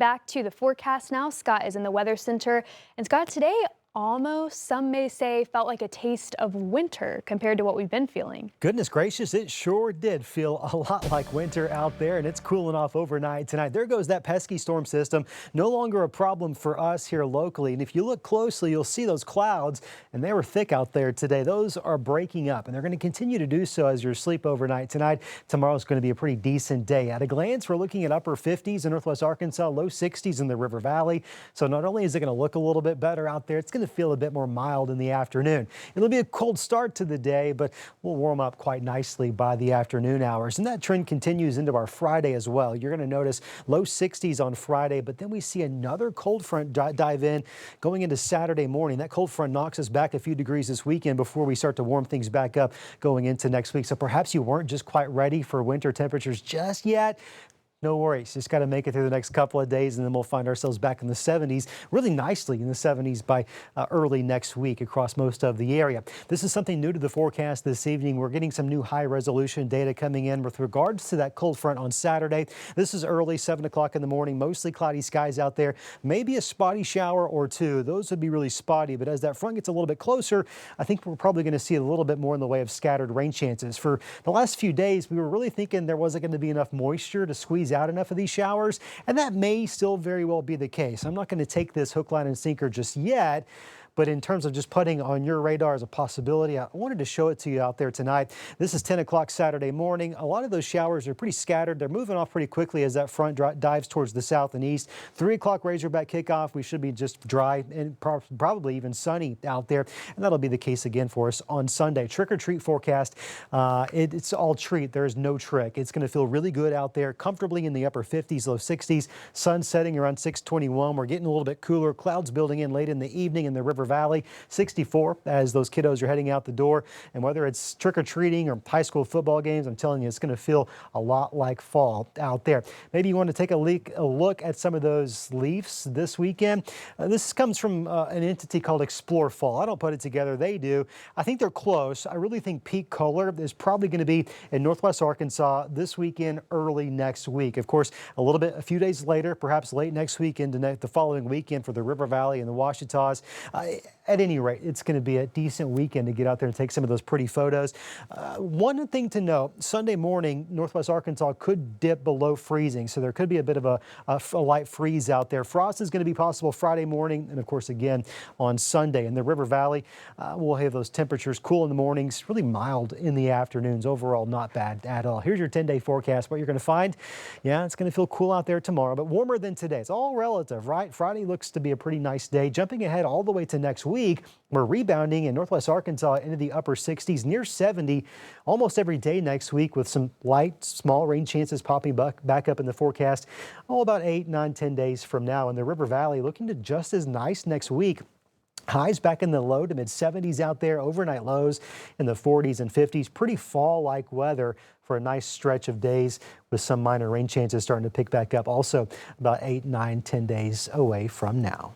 Back to the forecast now. Scott is in the Weather Center. And Scott, today almost, some may say, felt like a taste of winter compared to what we've been feeling. Goodness gracious, it sure did feel a lot like winter out there, and it's cooling off overnight tonight. There goes that pesky storm system. No longer a problem for us here locally. And if you look closely, you'll see those clouds, and they were thick out there today. Those are breaking up, and they're going to continue to do so as you sleep overnight tonight. Tomorrow's going to be a pretty decent day. At a glance, we're looking at upper 50s in northwest Arkansas, low 60s in the River Valley. So not only is it going to look a little bit better out there, it's going to feel a bit more mild in the afternoon. It'll be a cold start to the day, but we'll warm up quite nicely by the afternoon hours. And that trend continues into our Friday as well. You're going to notice low 60s on Friday, but then we see another cold front dive in going into Saturday morning. That cold front knocks us back a few degrees this weekend before we start to warm things back up going into next week. So perhaps you weren't just quite ready for winter temperatures just yet. No worries, just got to make it through the next couple of days, and then we'll find ourselves back in the 70s, really nicely in the 70s by early next week across most of the area. This is something new to the forecast this evening. We're getting some new high resolution data coming in with regards to that cold front on Saturday. This is early, 7 o'clock in the morning, mostly cloudy skies out there, maybe a spotty shower or two. Those would be really spotty, but as that front gets a little bit closer, I think we're probably going to see a little bit more in the way of scattered rain chances. For the last few days, we were really thinking there wasn't going to be enough moisture to squeeze out enough of these showers, and that may still very well be the case. I'm not going to take this hook, line, and sinker just yet, but in terms of just putting on your radar as a possibility, I wanted to show it to you out there tonight. This is 10 o'clock Saturday morning. A lot of those showers are pretty scattered. They're moving off pretty quickly as that front dives towards the south and east. 3 o'clock Razorback kickoff. We should be just dry and probably even sunny out there, and that'll be the case again for us on Sunday. Trick or treat forecast. It's all treat. There's no trick. It's going to feel really good out there, comfortably in the upper 50s, low 60s. Sun setting around 6:21. We're getting a little bit cooler. Clouds building in late in the evening in the River Valley. 64 as those kiddos are heading out the door. And whether it's trick-or-treating or high school football games, I'm telling you, it's going to feel a lot like fall out there. Maybe you want to take a look at some of those leaves this weekend. This comes from an entity called Explore Fall. I don't put it together. They do. I think they're close. I really think peak color is probably going to be in northwest Arkansas this weekend, early next week. Of course, a few days later, perhaps late next week into the following weekend for the River Valley and the Ouachitas. At any rate, it's going to be a decent weekend to get out there and take some of those pretty photos. One thing to note, Sunday morning, northwest Arkansas could dip below freezing, so there could be a bit of a light freeze out there. Frost is going to be possible Friday morning and, of course, again on Sunday. In the River Valley, we'll have those temperatures cool in the mornings, really mild in the afternoons. Overall, not bad at all. Here's your 10-day forecast. What you're going to find, yeah, it's going to feel cool out there tomorrow, but warmer than today. It's all relative, right? Friday looks to be a pretty nice day. Jumping ahead all the way to next week, we're rebounding in northwest Arkansas into the upper 60s, near 70 almost every day next week, with some light, small rain chances popping back up in the forecast about 8, 9, 10 days from now. In the River Valley, looking to just as nice next week. Highs back in the low to mid 70s out there, overnight lows in the 40s and 50s. Pretty fall-like weather for a nice stretch of days with some minor rain chances starting to pick back up. Also about 8, 9, 10 days away from now.